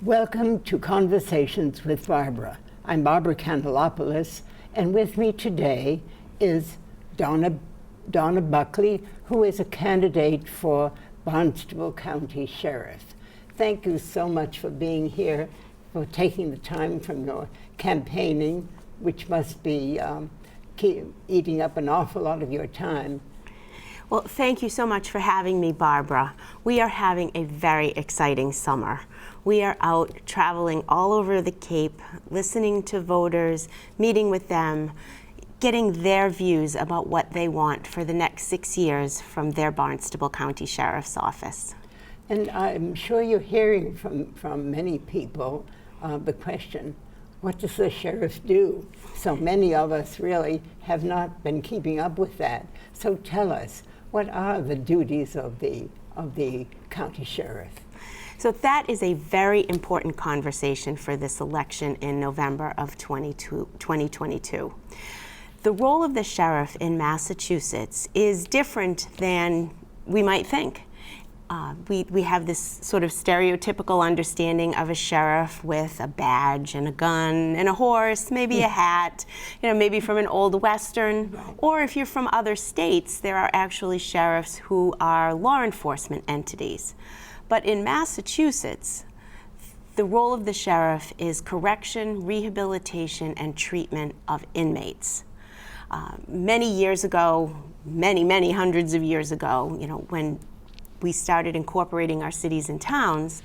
Welcome to Conversations with Barbara. I'm Barbara Candelopoulos, and with me today is Donna Buckley, who is a candidate for Barnstable County Sheriff. Thank you so much for being here, for taking the time from your campaigning, which must be eating up an awful lot of your time. Well, thank you so much for having me, Barbara. We are having a very exciting summer. We are out traveling all over the Cape, listening to voters, meeting with them, getting their views about what they want for the next 6 years from their Barnstable County Sheriff's Office. And I'm sure you're hearing from many people the question, what does the sheriff do? So many of us really have not been keeping up with that. So tell us, what are the duties of the county sheriff? So that is a very important conversation for this election in November of 2022. The role of the sheriff in Massachusetts is different than we might think. We have this sort of stereotypical understanding of a sheriff with a badge and a gun and a horse, maybe a hat, maybe from an old Western. Right. Or if you're from other states, there are actually sheriffs who are law enforcement entities. But in Massachusetts, the role of the sheriff is correction, rehabilitation, and treatment of inmates. Many years ago, many hundreds of years ago, when we started incorporating our cities and towns,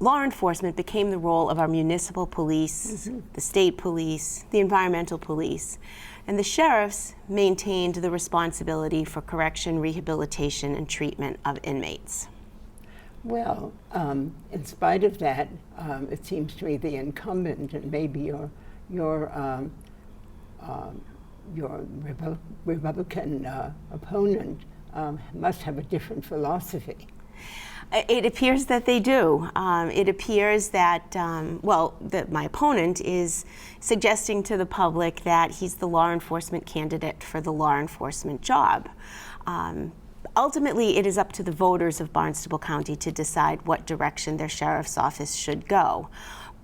law enforcement became the role of our municipal police, the state police, the environmental police, and the sheriffs maintained the responsibility for correction, rehabilitation, and treatment of inmates. Well, in spite of that, it seems to me the incumbent and maybe your Republican opponent must have a different philosophy. It appears that they do. It appears that, my opponent is suggesting to the public that he's the law enforcement candidate for the law enforcement job. Ultimately, it is up to the voters of Barnstable County to decide what direction their sheriff's office should go.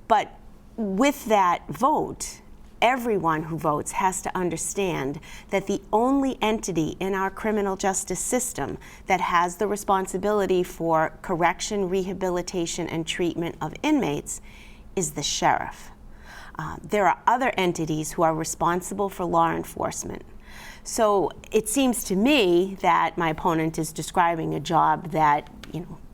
But with that vote, everyone who votes has to understand that the only entity in our criminal justice system that has the responsibility for correction, rehabilitation, and treatment of inmates is the sheriff. There are other entities who are responsible for law enforcement. So it seems to me that my opponent is describing a job that,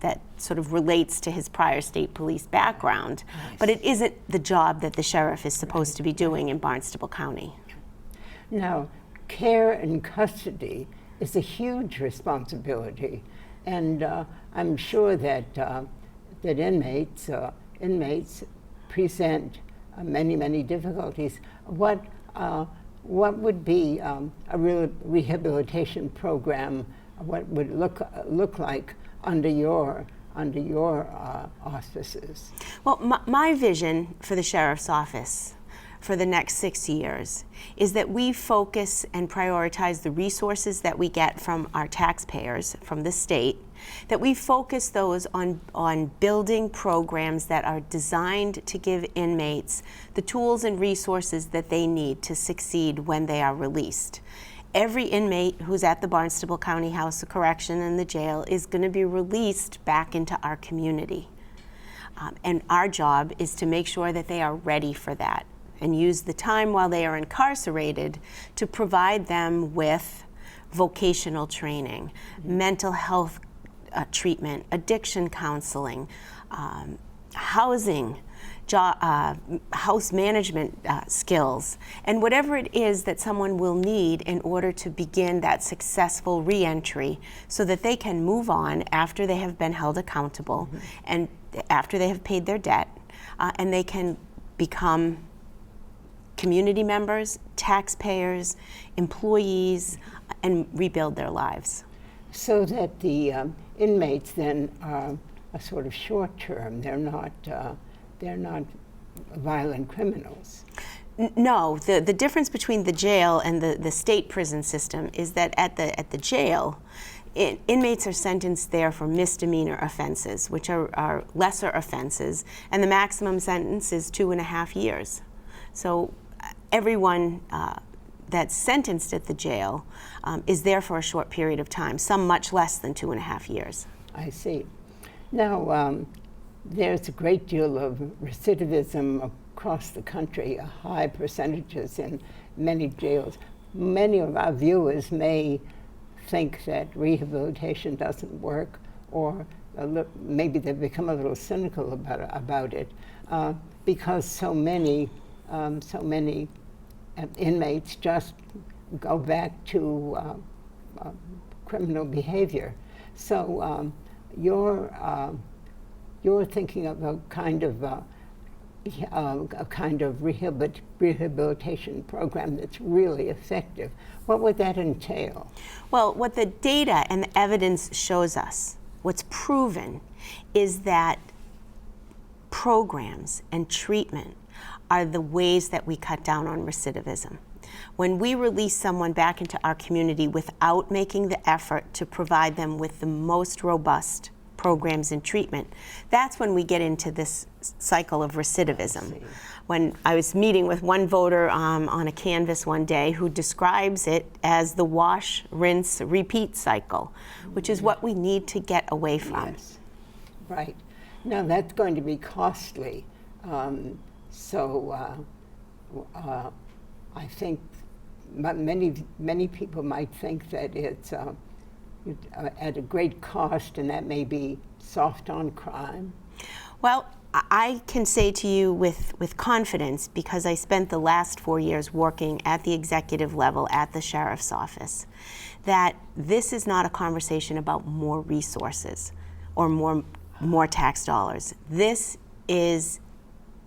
that sort of relates to his prior state police background, but it isn't the job that the sheriff is supposed to be doing in Barnstable County. Now, care and custody is a huge responsibility, and I'm sure that inmates present many difficulties. What would be a real rehabilitation program? What would look like under your auspices? Well, my vision for the sheriff's office for the next 6 years is that we focus and prioritize the resources that we get from our taxpayers, from the state, that we focus those on building programs that are designed to give inmates the tools and resources that they need to succeed when they are released. Every inmate who's at the Barnstable County House of Correction and the jail is going to be released back into our community. And our job is to make sure that they are ready for that and use the time while they are incarcerated to provide them with vocational training, mental health treatment, addiction counseling, housing, house management skills, and whatever it is that someone will need in order to begin that successful reentry so that they can move on after they have been held accountable and after they have paid their debt, and they can become community members, taxpayers, employees, and rebuild their lives. So that the inmates then are a sort of short term. They're not violent criminals. No, the difference between the jail and the state prison system is that at the jail, Inmates are sentenced there for misdemeanor offenses, which are lesser offenses, and the maximum sentence is 2.5 years. So everyone that's sentenced at the jail is there for a short period of time, some much less than 2.5 years. I see. Now, there's a great deal of recidivism across the country, high percentages in many jails. Many of our viewers may think that rehabilitation doesn't work, or maybe they've become a little cynical about it, because so many inmates just go back to criminal behavior. So you're thinking of a kind of rehabilitation program that's really effective. What would that entail? Well, what the data and the evidence shows us, what's proven, is that programs and treatment are the ways that we cut down on recidivism. When we release someone back into our community without making the effort to provide them with the most robust programs and treatment, that's when we get into this cycle of recidivism. When I was meeting with one voter on a canvas one day who describes it as the wash, rinse, repeat cycle, which is what we need to get away from. Yes, right. Now that's going to be costly. I think many people might think that it's at a great cost, and that may be soft on crime. Well, I can say to you with confidence, because I spent the last 4 years working at the executive level at the sheriff's office, that this is not a conversation about more resources or more tax dollars. This is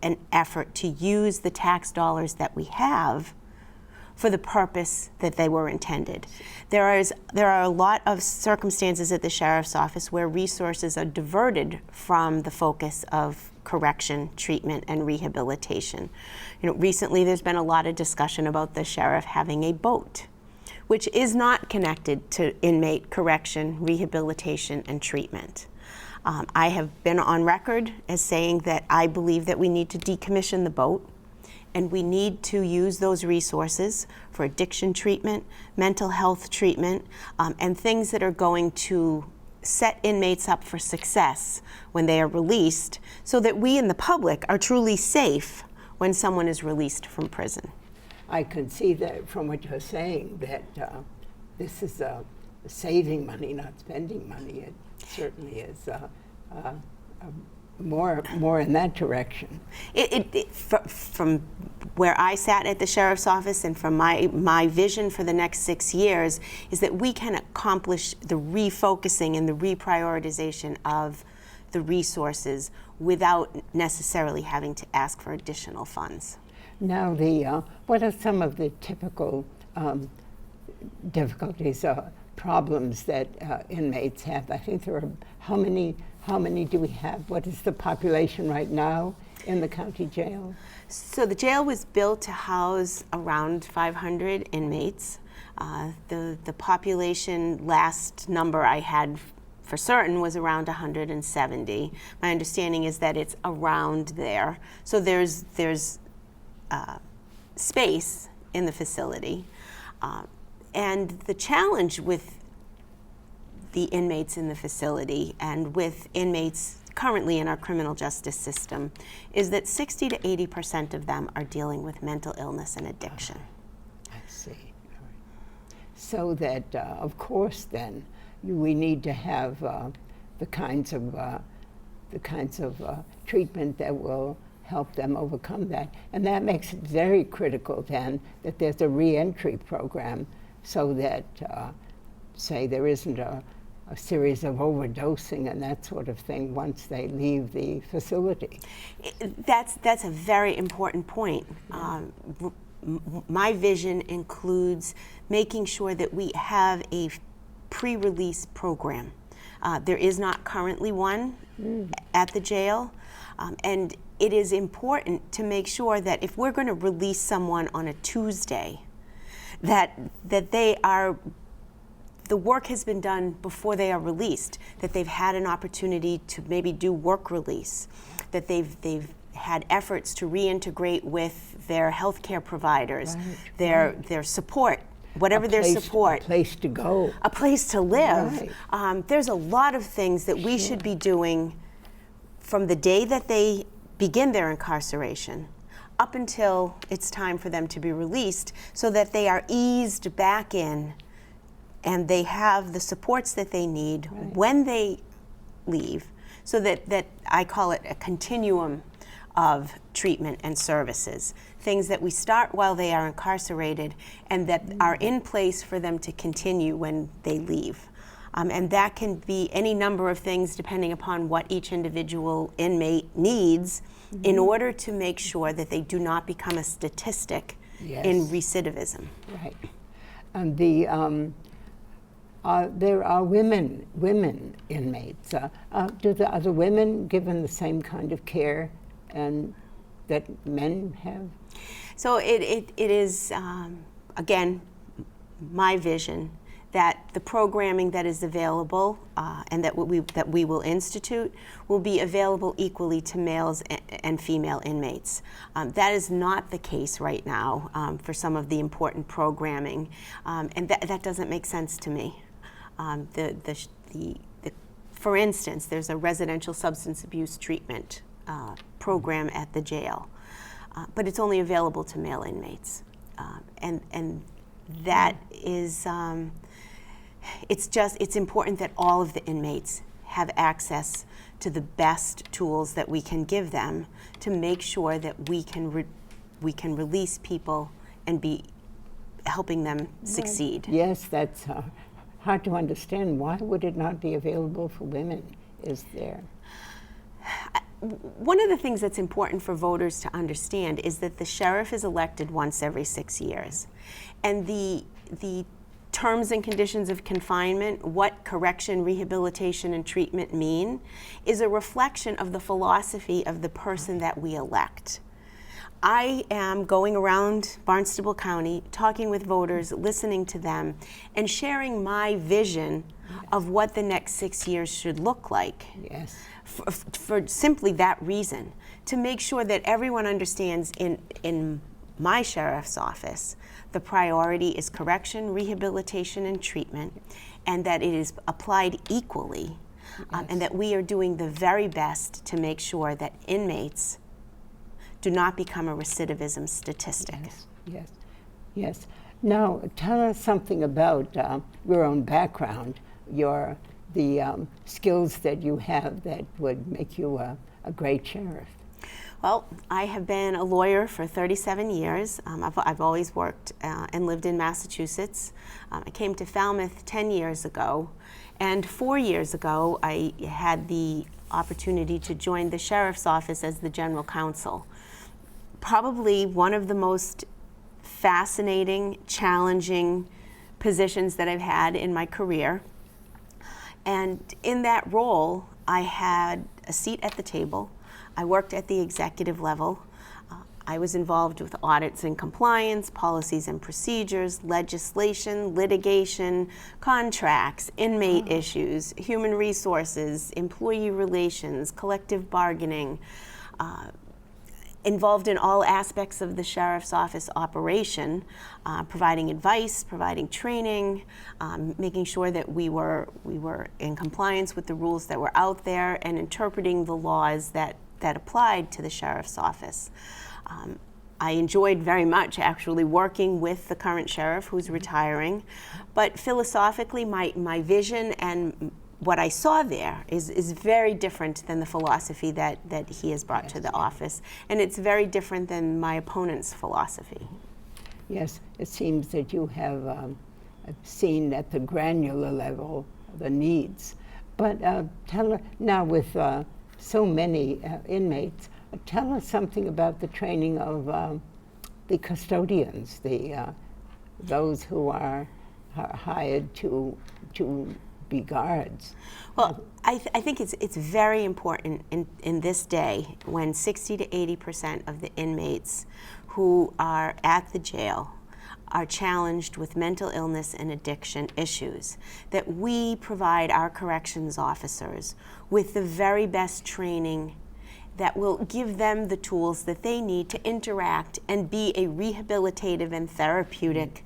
an effort to use the tax dollars that we have for the purpose that they were intended. There are a lot of circumstances at the sheriff's office where resources are diverted from the focus of correction, treatment, and rehabilitation. Recently there's been a lot of discussion about the sheriff having a boat, which is not connected to inmate correction, rehabilitation, and treatment. I have been on record as saying that I believe that we need to decommission the boat, and we need to use those resources for addiction treatment, mental health treatment, and things that are going to set inmates up for success when they are released, so that we in the public are truly safe when someone is released from prison. I can see that from what you're saying, that this is saving money, not spending money. It certainly is more in that direction. From where I sat at the sheriff's office, and from my vision for the next 6 years, is that we can accomplish the refocusing and the reprioritization of the resources without necessarily having to ask for additional funds. Now, what are some of the typical difficulties or problems that inmates have? I think there are, how many do we have? What is the population right now in the county jail? So the jail was built to house around 500 inmates. The population, last number I had for certain, was around 170. My understanding is that it's around there. So there's space in the facility. And the challenge with the inmates in the facility and with inmates currently in our criminal justice system is that 60 to 80% of them are dealing with mental illness and addiction. I see. All right. So that, of course, then we need to have the kinds of treatment that will help them overcome that, and that makes it very critical then that there's a reentry program, so that, say, there isn't a series of overdosing and that sort of thing once they leave the facility. That's a very important point. My vision includes making sure that we have a pre-release program. There is not currently one at the jail, and it is important to make sure that if we're going to release someone on a Tuesday, that they are the work has been done before they are released, that they've had an opportunity to maybe do work release, that they've had efforts to reintegrate with their healthcare providers, their support, whatever their support. A place to go. A place to live. Right. There's a lot of things that we should be doing from the day that they begin their incarceration up until it's time for them to be released, so that they are eased back in and they have the supports that they need when they leave, so that I call it a continuum of treatment and services, things that we start while they are incarcerated and that are in place for them to continue when they leave. And that can be any number of things depending upon what each individual inmate needs in order to make sure that they do not become a statistic in recidivism. Right. And there are women inmates. Are the women given the same kind of care and that men have? So it is, again, my vision that the programming that is available and that we will institute will be available equally to males and female inmates. That is not the case right now for some of the important programming, and that doesn't make sense to me. For instance, there's a residential substance abuse treatment program at the jail, but it's only available to male inmates, and that is. It's important that all of the inmates have access to the best tools that we can give them to make sure that we can release people and be helping them succeed. Yes, that's hard to understand. Why would it not be available for women? Is there? One of the things that's important for voters to understand is that the sheriff is elected once every 6 years, and the terms and conditions of confinement, what correction, rehabilitation, and treatment mean, is a reflection of the philosophy of the person that we elect. I am going around Barnstable County, talking with voters, listening to them, and sharing my vision of what the next 6 years should look like. Yes. For simply that reason, to make sure that everyone understands in my sheriff's office, the priority is correction, rehabilitation, and treatment, and that it is applied equally, and that we are doing the very best to make sure that inmates do not become a recidivism statistic. Yes. Now, tell us something about your own background, the skills that you have that would make you a great sheriff. Well, I have been a lawyer for 37 years. I've always worked and lived in Massachusetts. I came to Falmouth 10 years ago, and 4 years ago I had the opportunity to join the sheriff's office as the general counsel. Probably one of the most fascinating, challenging positions that I've had in my career. And in that role, I had a seat at the table. I worked at the executive level. I was involved with audits and compliance, policies and procedures, legislation, litigation, contracts, inmate issues, human resources, employee relations, collective bargaining, involved in all aspects of the sheriff's office operation, providing advice, providing training, making sure that we were in compliance with the rules that were out there, and interpreting the laws that applied to the sheriff's office. I enjoyed very much actually working with the current sheriff who's retiring, but philosophically my vision and what I saw there is very different than the philosophy that he has brought to the office, and it's very different than my opponent's philosophy. Yes, it seems that you have seen at the granular level the needs. But now with so many inmates, tell us something about the training of the custodians, those who are hired to be guards. Well, I think it's very important in this day when 60 to 80% of the inmates who are at the jail are challenged with mental illness and addiction issues, that we provide our corrections officers with the very best training that will give them the tools that they need to interact and be a rehabilitative and therapeutic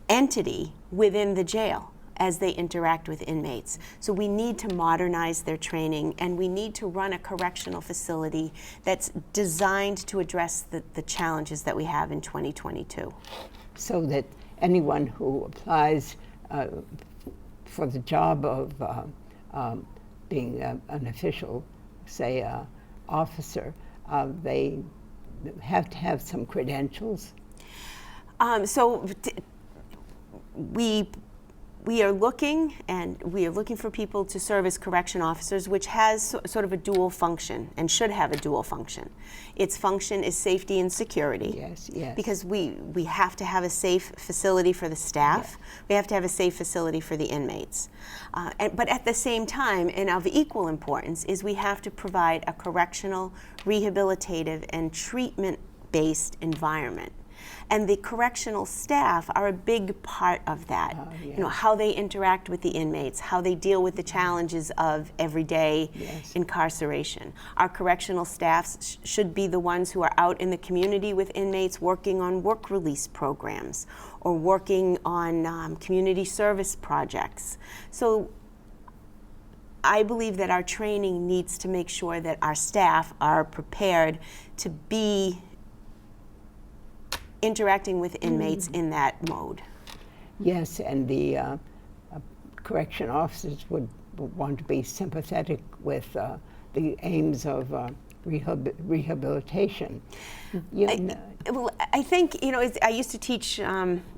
entity within the jail as they interact with inmates. So we need to modernize their training, and we need to run a correctional facility that's designed to address the challenges that we have in 2022. So that anyone who applies for the job of being an official, say officer, they have to have some credentials? We are looking for people to serve as correction officers, which has sort of a dual function and should have a dual function. Its function is safety and security. Yes, yes. Because we have to have a safe facility for the staff. Yeah. We have to have a safe facility for the inmates. But at the same time, and of equal importance, is we have to provide a correctional, rehabilitative, and treatment-based environment. And the correctional staff are a big part of that. Yes. You know, how they interact with the inmates, how they deal with the challenges of everyday incarceration. Our correctional staffs should be the ones who are out in the community with inmates working on work release programs or working on community service projects. So I believe that our training needs to make sure that our staff are prepared to be interacting with inmates in that mode. Yes, and the correction officers would want to be sympathetic with the aims of rehabilitation. I think, you know, I used to teach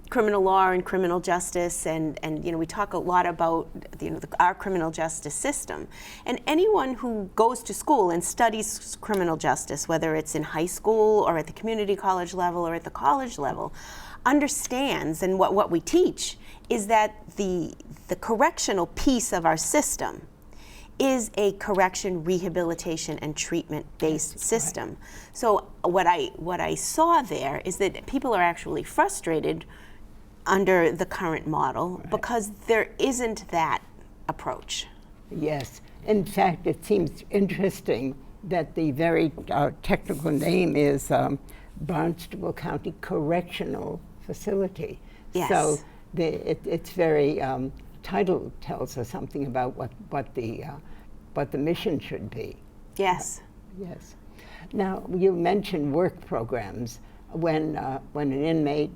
criminal law and criminal justice, and you know, we talk a lot about, you know, our criminal justice system. And anyone who goes to school and studies criminal justice, whether it's in high school or at the community college level or at the college level, understands, and what we teach is that the correctional piece of our system is a correction, rehabilitation, and treatment-based system. Right. So what I saw there is that people are actually frustrated under the current model because there isn't that approach. Yes. In fact, it seems interesting that the very technical name is Barnstable County Correctional Facility. Yes. So it's very title tells us something about what the mission should be. Yes. Yes. Now, you mentioned work programs. When an inmate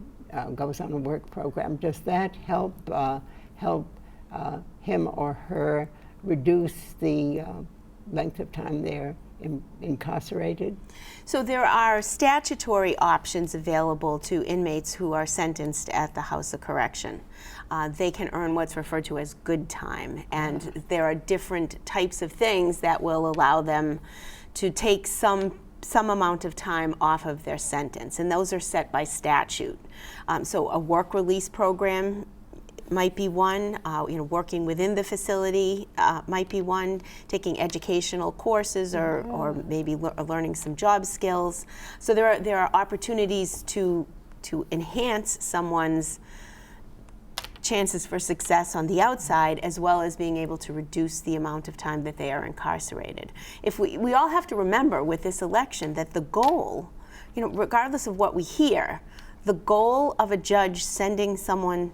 goes on a work program, does that help him or her reduce the length of time they're incarcerated? So there are statutory options available to inmates who are sentenced at the House of Correction. They can earn what's referred to as good time, and there are different types of things that will allow them to take some amount of time off of their sentence, and those are set by statute. So a work release program might be one, you know, working within the facility might be one, taking educational courses or maybe learning some job skills. So there are opportunities to enhance someone's chances for success on the outside, as well as being able to reduce the amount of time that they are incarcerated. If we all have to remember with this election that the goal, you know, regardless of what we hear, the goal of a judge sending someone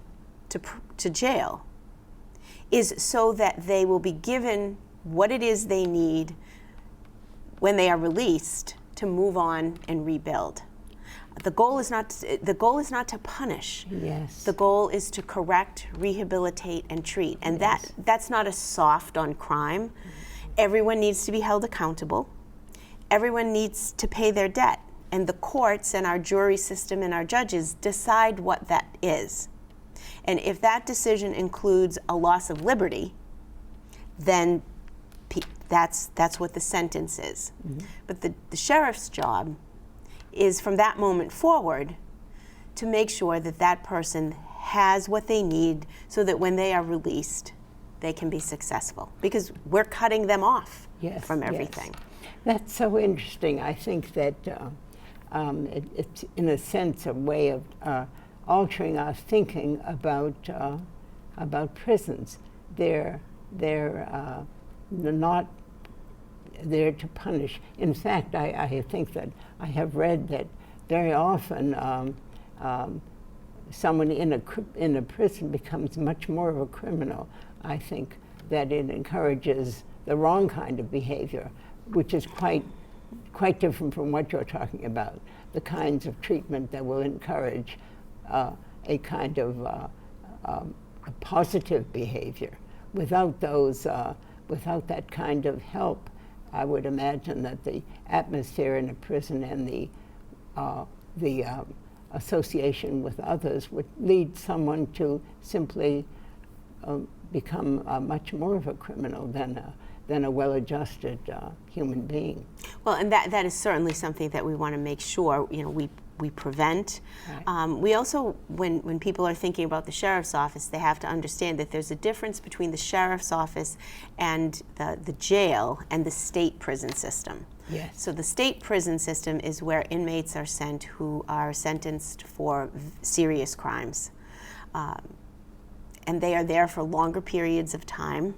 to jail is so that they will be given what it is they need when they are released to move on and rebuild. The goal is not to punish. Yes. The goal is to correct, rehabilitate, and treat. And yes. that's not a soft on crime. Everyone needs to be held accountable. Everyone needs to pay their debt. And the courts and our jury system and our judges decide what that is. And if that decision includes a loss of liberty, then that's what the sentence is. Mm-hmm. But the sheriff's job is from that moment forward to make sure that that person has what they need so that when they are released, they can be successful. Because we're cutting them off from everything. Yes. That's so interesting. I think that it's, in a sense, a way of altering our thinking about prisons. They're not there to punish. In fact, I think that I have read that very often someone in a prison becomes much more of a criminal. I think that it encourages the wrong kind of behavior, which is quite different from what you're talking about, the kinds of treatment that will encourage a kind of a positive behavior. Without that kind of help, I would imagine that the atmosphere in a prison and the association with others would lead someone to simply become much more of a criminal than a well-adjusted human being. Well, and that is certainly something that we want to make sure we prevent. Right. We also, when people are thinking about the sheriff's office, they have to understand that there's a difference between the sheriff's office and the jail and the state prison system. Yes. So the state prison system is where inmates are sent who are sentenced for serious crimes. And they are there for longer periods of time.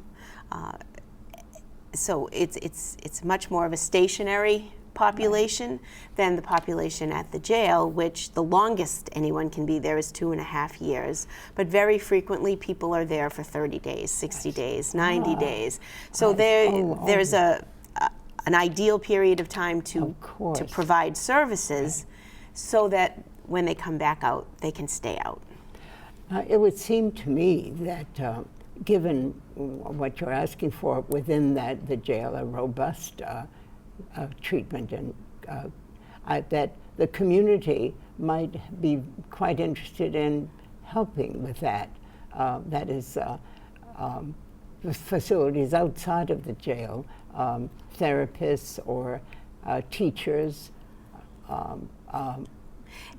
So it's much more of a stationary population than the population at the jail, which the longest anyone can be there is 2.5 years. But very frequently people are there for 30 days, 60 days, 90 days. So there's an ideal period of time to provide services so that when they come back out, they can stay out. It would seem to me that given what you're asking for within the jail, a robust treatment, and that the community might be quite interested in helping with that. That is, the facilities outside of the jail, therapists or teachers,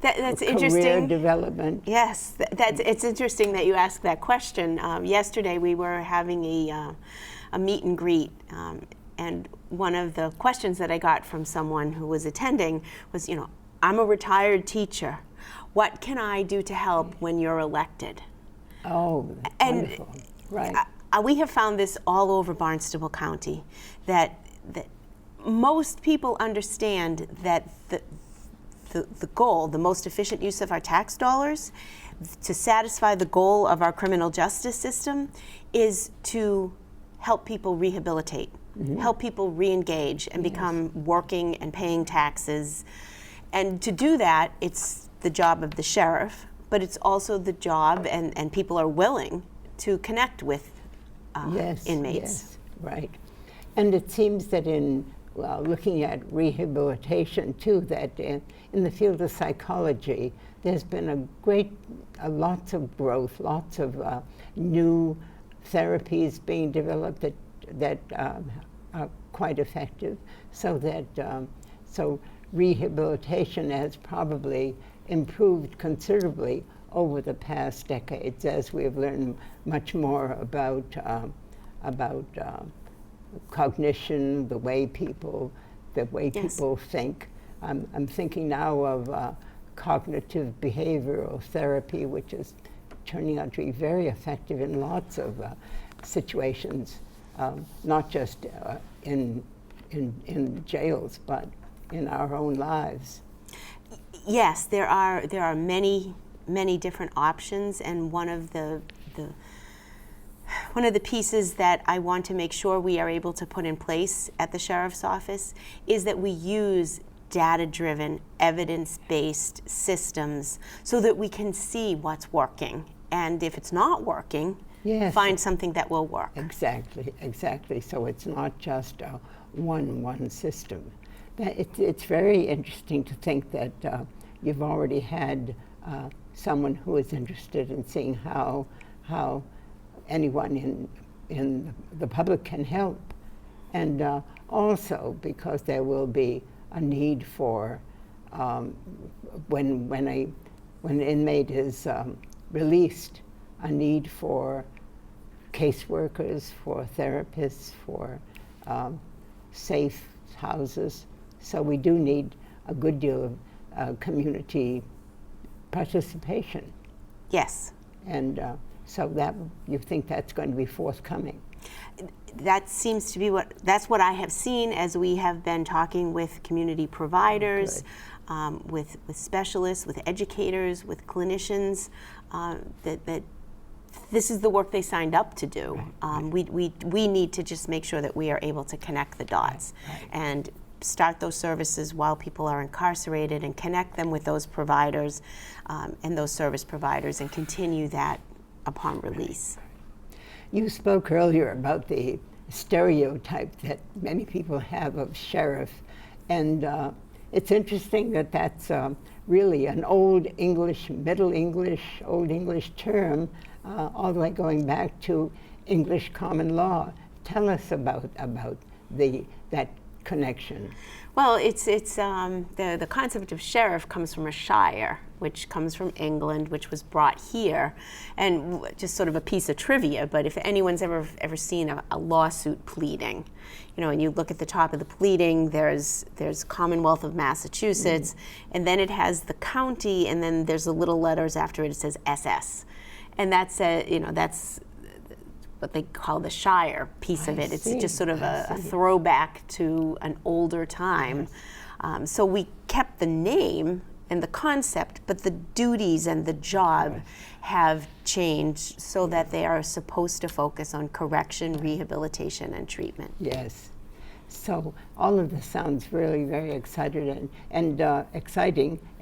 that's career interesting. Development. Yes, it's interesting that you asked that question. Yesterday we were having a meet and greet, and one of the questions that I got from someone who was attending was, I'm a retired teacher. What can I do to help when you're elected? Oh, and wonderful. Right. We have found this all over Barnstable County, that most people understand that the goal, the most efficient use of our tax dollars to satisfy the goal of our criminal justice system is to help people rehabilitate, help people re-engage and become working and paying taxes. And to do that, it's the job of the sheriff, but it's also the job, and people are willing to connect with inmates. Yes, right. And it seems that in looking at rehabilitation too, that in the field of psychology, there's been lots of growth, lots of new therapies being developed that are quite effective. So that so rehabilitation has probably improved considerably over the past decades as we have learned much more about cognition, the way people think. I'm thinking now of cognitive behavioral therapy, which is turning out to be very effective in lots of situations, not just in jails, but in our own lives. Yes, there are many different options, and one of the pieces that I want to make sure we are able to put in place at the Sheriff's Office is that we use data-driven, evidence-based systems so that we can see what's working. And if it's not working, find something that will work. Exactly. So it's not just a one system. It's very interesting to think that you've already had someone who is interested in seeing how anyone in the public can help, and also because there will be a need for when an inmate is released, a need for caseworkers, for therapists, for safe houses. So we do need a good deal of community participation. Yes. And so that you think that's going to be forthcoming? That seems to be that's what I have seen as we have been talking with community providers, with specialists, with educators, with clinicians, that this is the work they signed up to do. We need to just make sure that we are able to connect the dots and start those services while people are incarcerated and connect them with those providers and those service providers and continue that upon release. You spoke earlier about the stereotype that many people have of sheriff, and it's interesting that that's really an Old English, Middle English, Old English term, all the way going back to English common law. Tell us about that connection. Well, it's the concept of sheriff comes from a shire, which comes from England, which was brought here, and just sort of a piece of trivia. But if anyone's ever seen a lawsuit pleading, and you look at the top of the pleading, there's Commonwealth of Massachusetts, and then it has the county, and then there's the little letters after it. It says SS, and that's that's what they call the shire piece of it. It's just sort of a throwback to an older time. So we kept the name and the concept, but the duties and the job have changed so that they are supposed to focus on correction, rehabilitation, and treatment. Yes. So all of this sounds really very exciting,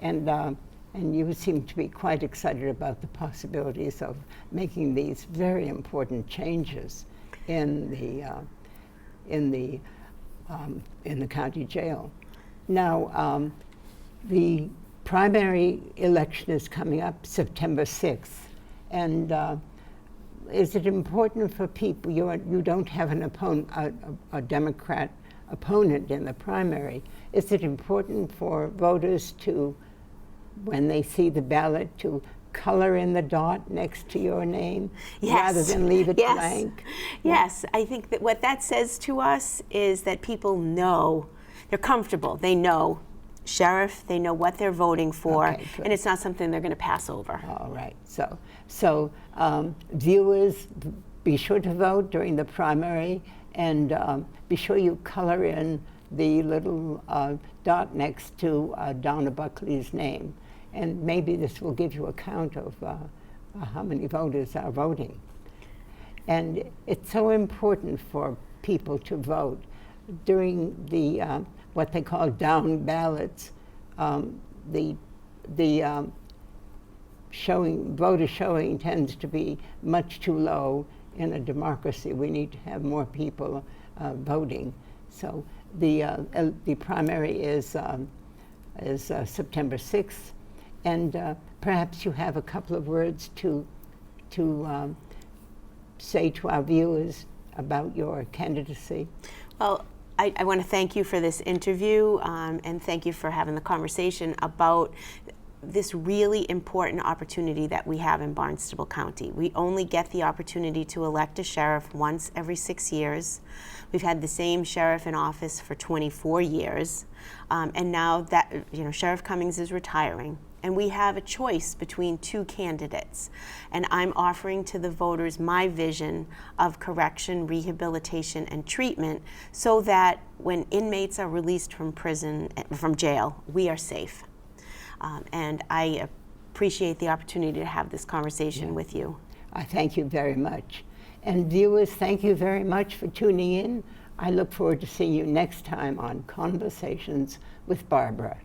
and you seem to be quite excited about the possibilities of making these very important changes in the county jail. Now, the primary election is coming up September 6th, and is it important for people? You don't have an opponent, a Democrat opponent in the primary. Is it important for voters to, when they see the ballot, to color in the dot next to your name rather than leave it blank? Yes, I think that what that says to us is that people know, they're comfortable, they know sheriff, they know what they're voting for, and it's not something they're going to pass over. All right, so viewers, be sure to vote during the primary, and be sure you color in the little dot next to Donna Buckley's name. And maybe this will give you a count of how many voters are voting. And it's so important for people to vote. During the what they call down ballots, the voter showing tends to be much too low. In a democracy, we need to have more people voting. So the primary is September 6th. And perhaps you have a couple of words to say to our viewers about your candidacy. Well, I want to thank you for this interview, and thank you for having the conversation about this really important opportunity that we have in Barnstable County. We only get the opportunity to elect a sheriff once every 6 years. We've had the same sheriff in office for 24 years, and now that Sheriff Cummings is retiring, and we have a choice between two candidates. And I'm offering to the voters my vision of correction, rehabilitation, and treatment so that when inmates are released from jail, we are safe. And I appreciate the opportunity to have this conversation with you. I thank you very much. And viewers, thank you very much for tuning in. I look forward to seeing you next time on Conversations with Barbara.